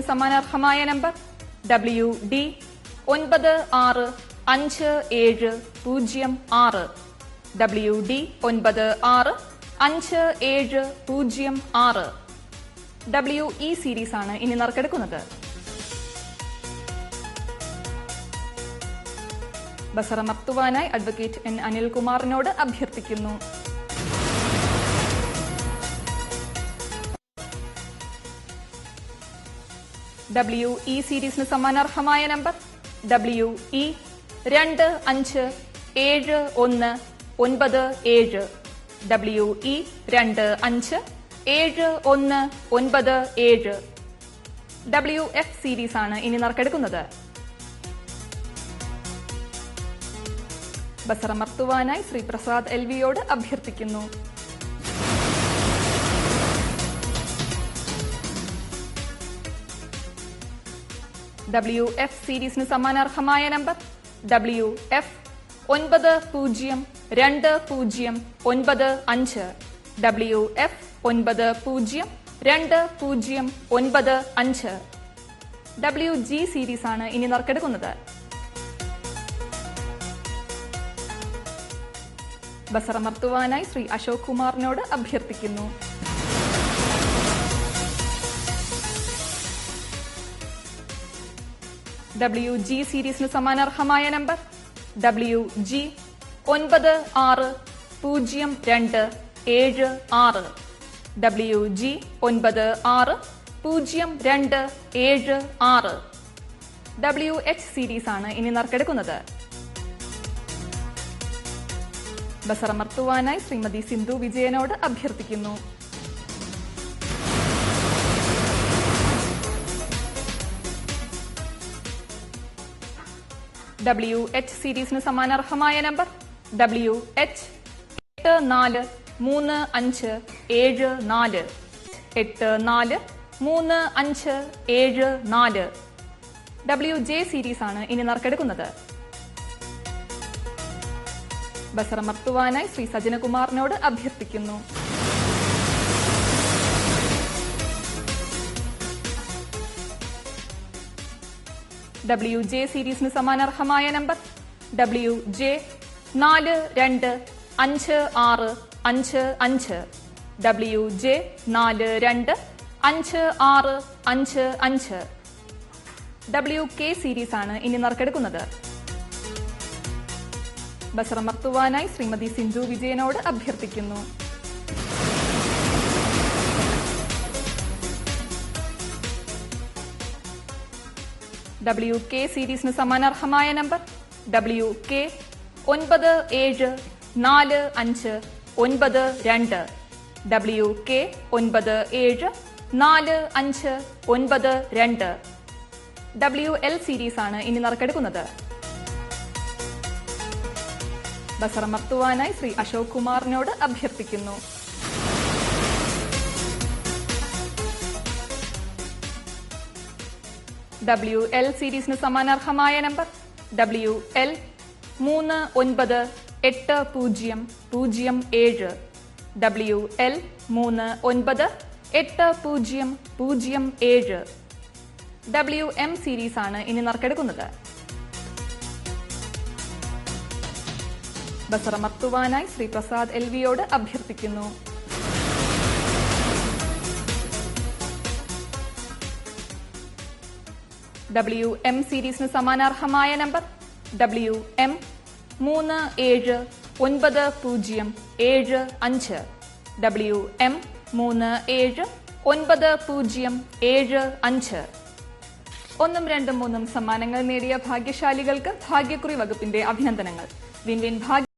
സമാനാർഹമായ number WD 965706 WD 965706 WE series ആണ് ഇനി നറുക്കെടുക്കുന്നത്. ബസറമർത്തുവാനായി അഡ്വക്കേറ്റ് N അനിൽകുമാറിനോട് അഭ്യർത്ഥിക്കുന്നു. WE സീരീസിന് സമാനാർഹമായ number WE 257197 WE 257197 WF series ആണ് ഇനി നറുക്കെടുക്കുന്നത്. ബസറമർത്തുവാനായി ശ്രീ പ്രസാദ് LVയോട് അഭ്യർത്ഥിക്കുന്നു. WF സീരീസിന് സമാനാർഹമായ number WF 902095 WF 902095 WG series ആണ് ഇനി നറുക്കെടുക്കുന്നത്. ബസറമർത്തുവാനായി ശ്രീ അശോക് കുമാറിനോട് അഭ്യർത്ഥിക്കുന്നു. WG സീരീസിന് സമാനാർഹമായ number WG 960276 WG 960276 WH series ആണ് ഇനി നറുക്കെടുക്കുന്നത്. ബസറമർത്തുവാനായി ശ്രീമതി സിന്ധു വിജയനോട് അഭ്യർത്ഥിക്കുന്നു. WH സീരീസിന് സമാനാർഹമായ നമ്പർ WH 843574 843574 WJ സീരീസ് ആണ് ഇനി നറുക്കെടുക്കുന്നത്. ബസറമർത്തുവാനായി ശ്രീ സജനകുമാറിനോട് അഭ്യർത്ഥിക്കുന്നു. WJ സീരീസിന് സമാനാർഹമായ number WJ 425655 WJ 425655 WK series ആണ് ഇനി നറുക്കെടുക്കുന്നത്. ബസറമർത്തുവാനായി ശ്രീമതി സിന്ധു വിജയനോട് അഭ്യർത്ഥിക്കുന്നു. WK സീരീസിന് സമാനാർഹമായ number WK 974592 WK 974592 WL series ആണ് ഇനി നറുക്കെടുക്കുന്നത്. ബസറമർത്തുവാനായി ശ്രീ അശോക് കുമാറിനോട് അഭ്യർത്ഥിക്കുന്നു. WL സീരീസിന് സമാനാർഹമായ number WL 398007 WL 398007 WM series ആണ് ഇനി നറുക്കെടുക്കുന്നത്. ബസറമർത്തുവാനായി ശ്രീ പ്രസാദ് LVയോട് അഭ്യർത്ഥിക്കുന്നു. WM സീരീസിന് സമാനാർഹമായ നമ്പർ WM 379075 WM 379075 1ഉം 2ഉം 3ഉം സമ്മാനങ്ങൾ നേടിയ ഭാഗ്യശാലികൾക്ക് ഭാഗ്യക്കുറി വകുപ്പിന്റെ അഭിനന്ദനങ്ങൾ. വിൻ വിൻ ഭാഗ്യ